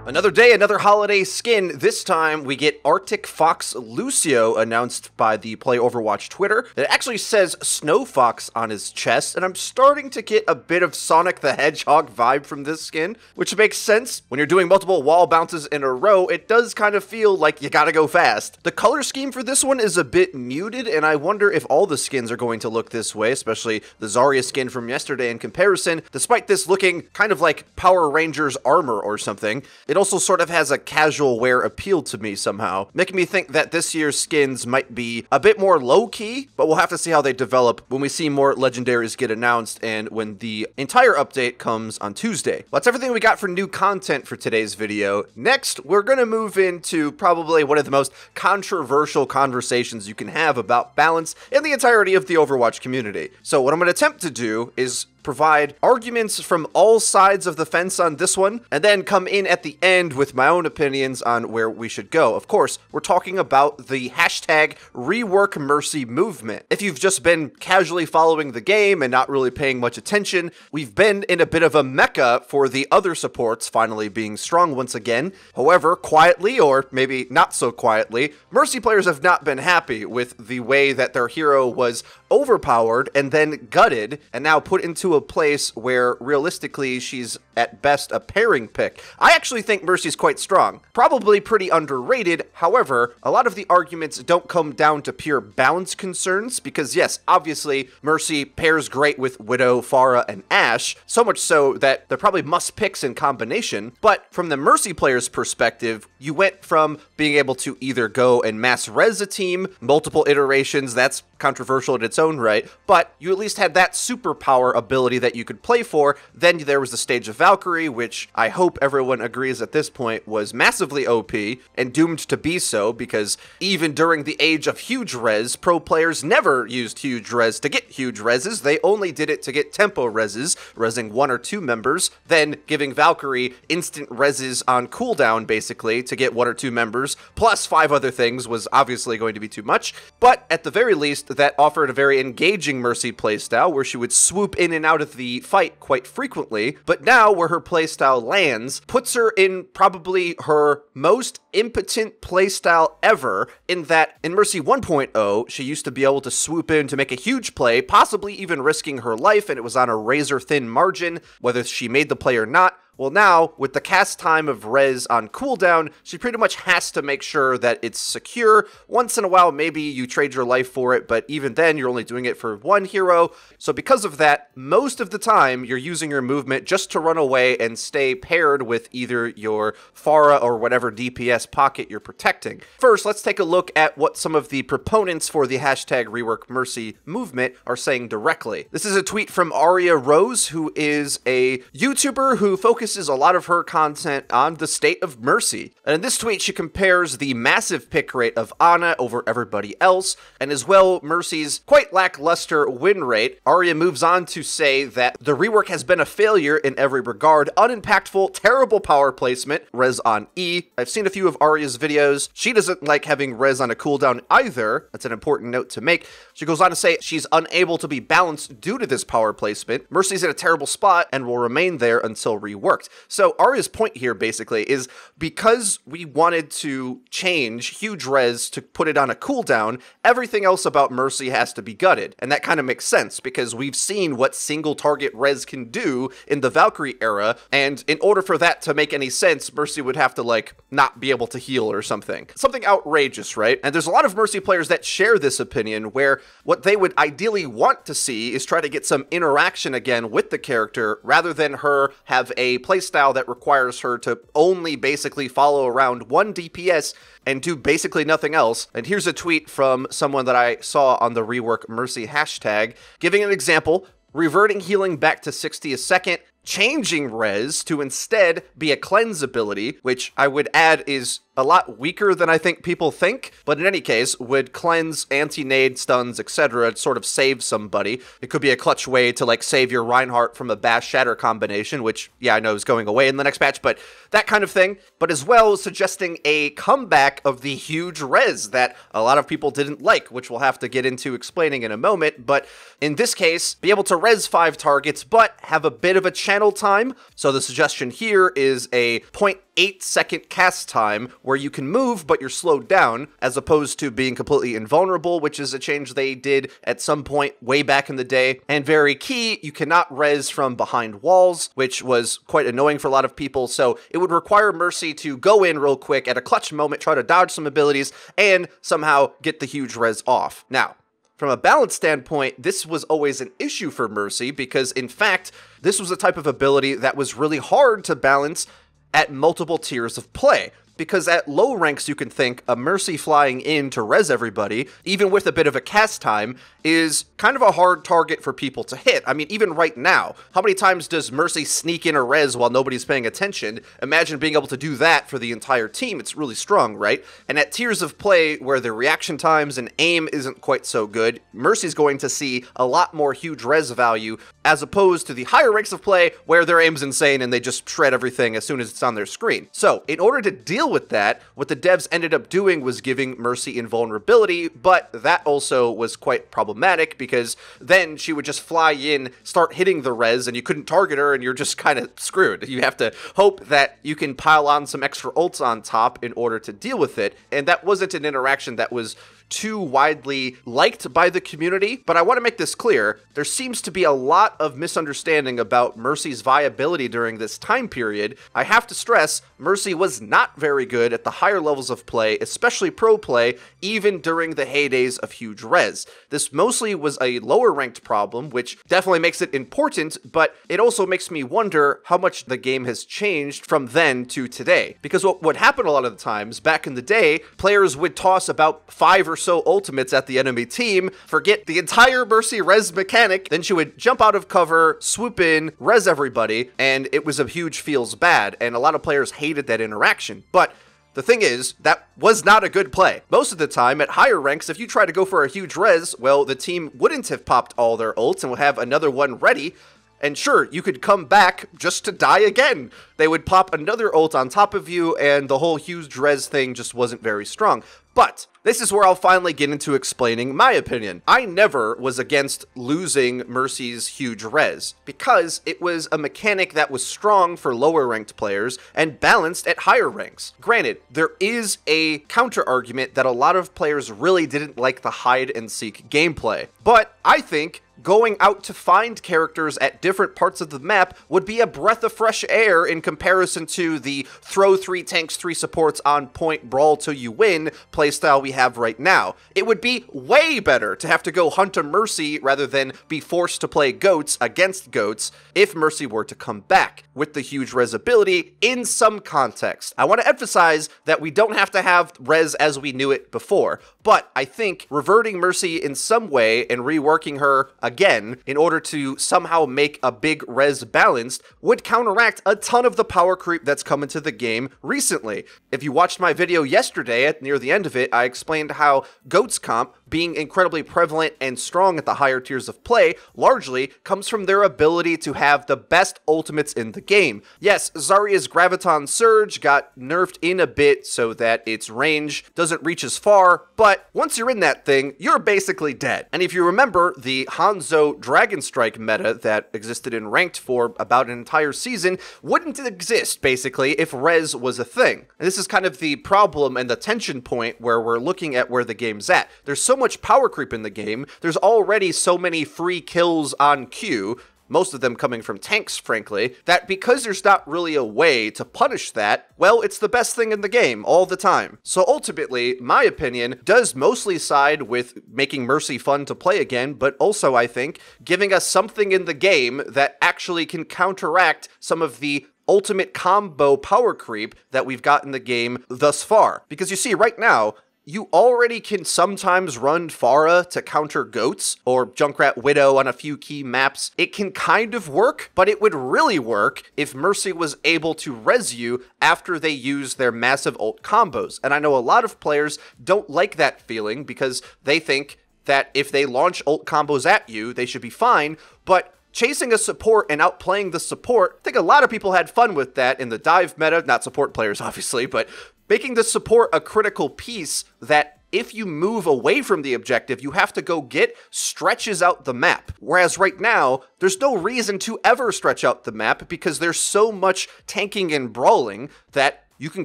Another day, another holiday skin. This time we get Arctic Fox Lucio announced by the Play Overwatch Twitter. It actually says Snow Fox on his chest, and I'm starting to get a bit of Sonic the Hedgehog vibe from this skin, which makes sense. When you're doing multiple wall bounces in a row, it does kind of feel like you gotta go fast. The color scheme for this one is a bit muted, and I wonder if all the skins are going to look this way, especially the Zarya skin from yesterday in comparison, despite this looking kind of like Power Rangers armor or something. It also sort of has a casual wear appeal to me somehow, making me think that this year's skins might be a bit more low-key, but we'll have to see how they develop when we see more legendaries get announced and when the entire update comes on Tuesday. That's everything we got for new content for today's video. Next, we're going to move into probably one of the most controversial conversations you can have about balance in the entirety of the Overwatch community. So what I'm going to attempt to do is provide arguments from all sides of the fence on this one, and then come in at the end with my own opinions on where we should go. Of course, we're talking about the hashtag Rework Mercy movement. If you've just been casually following the game and not really paying much attention, we've been in a bit of a mecca for the other supports finally being strong once again. However, quietly, or maybe not so quietly, Mercy players have not been happy with the way that their hero was overpowered and then gutted and now put into a place where realistically she's at best a pairing pick. I actually think Mercy's quite strong, probably pretty underrated. However, a lot of the arguments don't come down to pure balance concerns because yes, obviously Mercy pairs great with Widow, Pharah, and Ashe, so much so that they're probably must picks in combination, but from the Mercy player's perspective, you went from being able to either go and mass res a team, multiple iterations, that's controversial in its own right, but you at least had that superpower ability that you could play for. Then there was the stage of Valkyrie, which I hope everyone agrees at this point was massively OP and doomed to be so, because even during the age of huge res, pro players never used huge res to get huge reses. They only did it to get tempo reses, resing one or two members, then giving Valkyrie instant reses on cooldown basically to get one or two members, plus 5 other things was obviously going to be too much. But at the very least, that offered a very engaging Mercy playstyle where she would swoop in and out of the fight quite frequently, but now where her playstyle lands puts her in probably her most impotent playstyle ever, in that in Mercy 1.0, she used to be able to swoop in to make a huge play, possibly even risking her life, and it was on a razor-thin margin, whether she made the play or not. Well now, with the cast time of res on cooldown, she pretty much has to make sure that it's secure. Once in a while, maybe you trade your life for it, but even then, you're only doing it for one hero. So because of that, most of the time, you're using your movement just to run away and stay paired with either your Pharah or whatever DPS pocket you're protecting. First, let's take a look at what some of the proponents for the hashtag Rework Mercy movement are saying directly. This is a tweet from Arya Rose, who is a YouTuber who focuses a lot of her content on the state of Mercy. And in this tweet, she compares the massive pick rate of Ana over everybody else, and as well Mercy's quite lackluster win rate. Arya moves on to say that the rework has been a failure in every regard, unimpactful, terrible power placement, res on E. I've seen a few of Arya's videos. She doesn't like having res on a cooldown either. That's an important note to make. She goes on to say she's unable to be balanced due to this power placement. Mercy's in a terrible spot and will remain there until reworked. So Arya's point here basically is because we wanted to change huge res to put it on a cooldown, everything else about Mercy has to be gutted. And that kind of makes sense because we've seen what single target res can do in the Valkyrie era, and in order for that to make any sense, Mercy would have to like not be able to heal or something. Something outrageous, right? And there's a lot of Mercy players that share this opinion where what they would ideally want to see is try to get some interaction again with the character rather than her have a playstyle that requires her to only basically follow around one DPS and do basically nothing else. And here's a tweet from someone that I saw on the Rework Mercy hashtag, giving an example: reverting healing back to 60 a second, changing res to instead be a cleanse ability, which I would add is a lot weaker than I think people think, but in any case, would cleanse, anti-nade, stuns, etc., sort of save somebody. It could be a clutch way to, like, save your Reinhardt from a Bash Shatter combination, which, yeah, I know is going away in the next patch, but that kind of thing. But as well, suggesting a comeback of the huge res that a lot of people didn't like, which we'll have to get into explaining in a moment. But in this case, be able to res 5 targets, but have a bit of a challenge channel time. So the suggestion here is a 0.8-second cast time where you can move, but you're slowed down, as opposed to being completely invulnerable, which is a change they did at some point way back in the day. And very key, you cannot res from behind walls, which was quite annoying for a lot of people. So it would require Mercy to go in real quick at a clutch moment, try to dodge some abilities, and somehow get the huge res off. Now, from a balance standpoint, this was always an issue for Mercy because, in fact, this was a type of ability that was really hard to balance at multiple tiers of play. Because at low ranks, you can think a Mercy flying in to res everybody, even with a bit of a cast time, is kind of a hard target for people to hit. I mean, even right now, how many times does Mercy sneak in a res while nobody's paying attention? Imagine being able to do that for the entire team. It's really strong, right? And at tiers of play where the reaction times and aim isn't quite so good, Mercy's going to see a lot more huge res value as opposed to the higher ranks of play where their aim's insane and they just shred everything as soon as it's on their screen. So, in order to deal with that, what the devs ended up doing was giving Mercy invulnerability, but that also was quite problematic because then she would just fly in, start hitting the res, and you couldn't target her, and you're just kind of screwed. You have to hope that you can pile on some extra ults on top in order to deal with it, and that wasn't an interaction that was too widely liked by the community, but I want to make this clear. There seems to be a lot of misunderstanding about Mercy's viability during this time period. I have to stress, Mercy was not very good at the higher levels of play, especially pro play, even during the heydays of huge res. This mostly was a lower ranked problem, which definitely makes it important, but it also makes me wonder how much the game has changed from then to today. Because what would happen a lot of the times, back in the day, players would toss about 5 or so ultimates at the enemy team, forget the entire Mercy res mechanic, then she would jump out of cover, swoop in, res everybody, and it was a huge feels bad, and a lot of players hated that interaction. But the thing is, that was not a good play. Most of the time, at higher ranks, if you try to go for a huge res, well, the team wouldn't have popped all their ults and would have another one ready. And sure, you could come back just to die again. They would pop another ult on top of you, and the whole huge res thing just wasn't very strong. But this is where I'll finally get into explaining my opinion. I never was against losing Mercy's huge res, because it was a mechanic that was strong for lower ranked players and balanced at higher ranks. Granted, there is a counter argument that a lot of players really didn't like the hide and seek gameplay. But I think going out to find characters at different parts of the map would be a breath of fresh air in comparison to the throw 3 tanks, 3 supports on point, brawl till you win playstyle we have right now. It would be way better to have to go hunt a Mercy rather than be forced to play goats against goats if Mercy were to come back with the huge res ability in some context. I want to emphasize that we don't have to have res as we knew it before, but I think reverting Mercy in some way and reworking her again in order to somehow make a big res balanced would counteract a ton of the power creep that's come into the game recently. If you watched my video yesterday, near the end of it, I explained how Goats comp, being incredibly prevalent and strong at the higher tiers of play, largely comes from their ability to have the best ultimates in the game. Yes, Zarya's Graviton Surge got nerfed in a bit so that its range doesn't reach as far, but once you're in that thing, you're basically dead. And if you remember the Hanzo Dragon Strike meta that existed in Ranked for about an entire season wouldn't exist, basically, if res was a thing. And this is kind of the problem and the tension point where we're looking at where the game's at. There's so much power creep in the game, there's already so many free kills on queue, most of them coming from tanks, frankly, that because there's not really a way to punish that, well, it's the best thing in the game all the time. So ultimately, my opinion does mostly side with making Mercy fun to play again, but also, I think, giving us something in the game that actually can counteract some of the ultimate combo power creep that we've got in the game thus far. Because you see, right now, you already can sometimes run Pharah to counter goats, or Junkrat Widow on a few key maps. It can kind of work, but it would really work if Mercy was able to res you after they use their massive ult combos. And I know a lot of players don't like that feeling because they think that if they launch ult combos at you, they should be fine, but chasing a support and outplaying the support, I think a lot of people had fun with that in the dive meta, not support players obviously, but making the support a critical piece that if you move away from the objective, you have to go get stretches out the map. Whereas right now, there's no reason to ever stretch out the map because there's so much tanking and brawling that you can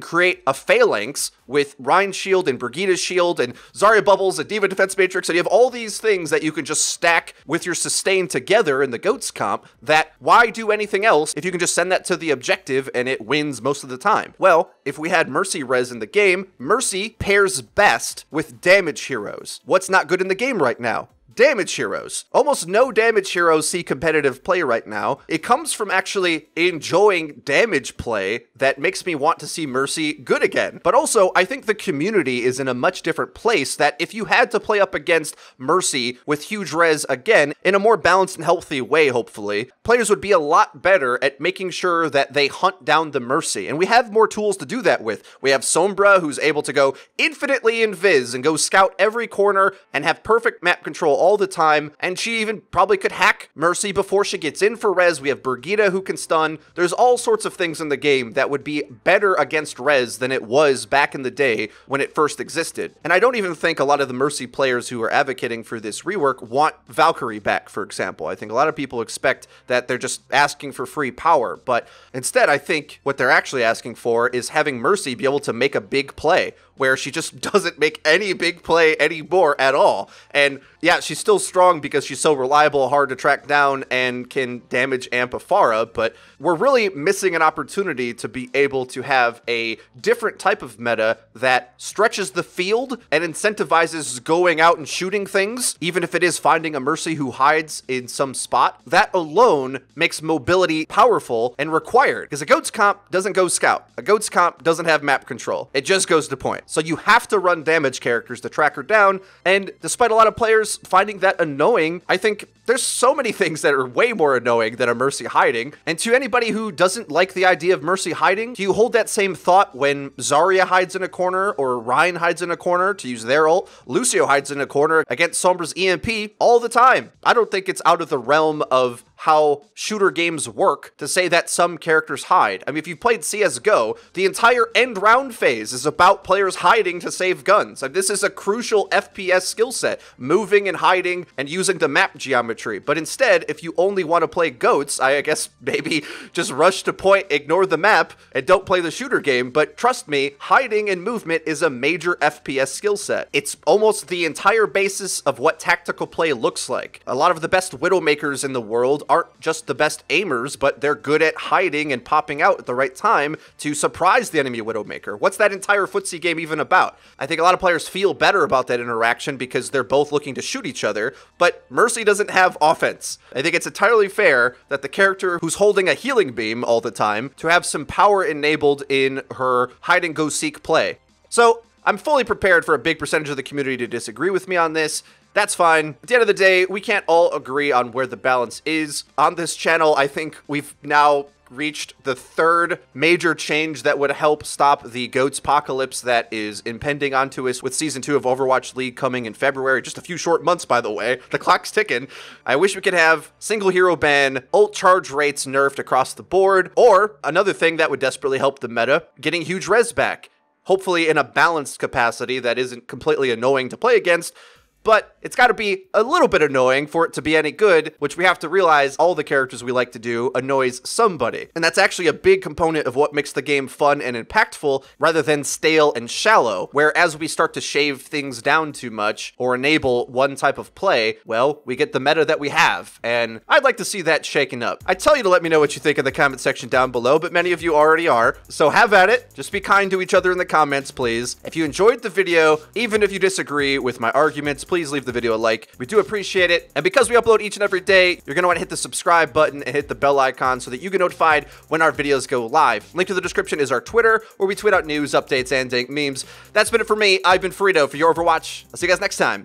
create a phalanx with Rein's shield and Brigida's shield and Zarya bubbles and Diva defense matrix, and you have all these things that you can just stack with your sustain together in the GOATS comp. That why do anything else if you can just send that to the objective and it wins most of the time? Well, if we had Mercy res in the game, Mercy pairs best with damage heroes. What's not good in the game right now? Damage heroes. Almost no damage heroes see competitive play right now. It comes from actually enjoying damage play that makes me want to see Mercy good again. But also, I think the community is in a much different place that if you had to play up against Mercy with huge res again, in a more balanced and healthy way, hopefully, players would be a lot better at making sure that they hunt down the Mercy. And we have more tools to do that with. We have Sombra, who's able to go infinitely invis and go scout every corner and have perfect map control all the time, and she even probably could hack Mercy before she gets in for res. We have Brigida who can stun. There's all sorts of things in the game that would be better against res than it was back in the day when it first existed. And I don't even think a lot of the Mercy players who are advocating for this rework want Valkyrie back, for example. I think a lot of people expect that they're just asking for free power, but instead I think what they're actually asking for is having Mercy be able to make a big play where she just doesn't make any big play anymore at all. And yeah, she's still strong because she's so reliable, hard to track down, and can damage amp Afara, but we're really missing an opportunity to be able to have a different type of meta that stretches the field and incentivizes going out and shooting things, even if it is finding a Mercy who hides in some spot. That alone makes mobility powerful and required, because a GOATS comp doesn't go scout. A GOATS comp doesn't have map control. It just goes to point. So you have to run damage characters to track her down, and despite a lot of players finding that annoying, I think there's so many things that are way more annoying than a Mercy hiding. And to anybody who doesn't like the idea of Mercy hiding, do you hold that same thought when Zarya hides in a corner or Rein hides in a corner to use their ult? Lucio hides in a corner against Sombra's EMP all the time. I don't think it's out of the realm of how shooter games work to say that some characters hide. I mean, if you've played CSGO, the entire end round phase is about players hiding to save guns. Like, this is a crucial FPS skill set, moving and hiding and using the map geometry. But instead, if you only want to play GOATS, I guess maybe just rush to point, ignore the map, and don't play the shooter game. But trust me, hiding and movement is a major FPS skill set. It's almost the entire basis of what tactical play looks like. A lot of the best Widowmakers in the world aren't just the best aimers, but they're good at hiding and popping out at the right time to surprise the enemy Widowmaker. What's that entire footsie game even about? I think a lot of players feel better about that interaction because they're both looking to shoot each other, but Mercy doesn't have offense. I think it's entirely fair that the character who's holding a healing beam all the time to have some power enabled in her hide and go seek play. So I'm fully prepared for a big percentage of the community to disagree with me on this. That's fine. At the end of the day, we can't all agree on where the balance is. On this channel, I think we've now reached the third major change that would help stop the GOATS apocalypse that is impending onto us with Season 2 of Overwatch League coming in February. Just a few short months, by the way. The clock's ticking. I wish we could have single hero ban, ult charge rates nerfed across the board, or another thing that would desperately help the meta, getting huge res back. Hopefully in a balanced capacity that isn't completely annoying to play against, but it's got to be a little bit annoying for it to be any good, which we have to realize all the characters we like to do annoys somebody. And that's actually a big component of what makes the game fun and impactful rather than stale and shallow, where as we start to shave things down too much or enable one type of play, well, we get the meta that we have. And I'd like to see that shaken up. I tell you to let me know what you think in the comment section down below, but many of you already are. So have at it. Just be kind to each other in the comments, please. If you enjoyed the video, even if you disagree with my arguments, please leave the video a like. We do appreciate it. And because we upload each and every day, you're going to want to hit the subscribe button and hit the bell icon so that you get notified when our videos go live. Link to the description is our Twitter, where we tweet out news, updates, and dank memes. That's been it for me. I've been FREEDO for Your Overwatch. I'll see you guys next time.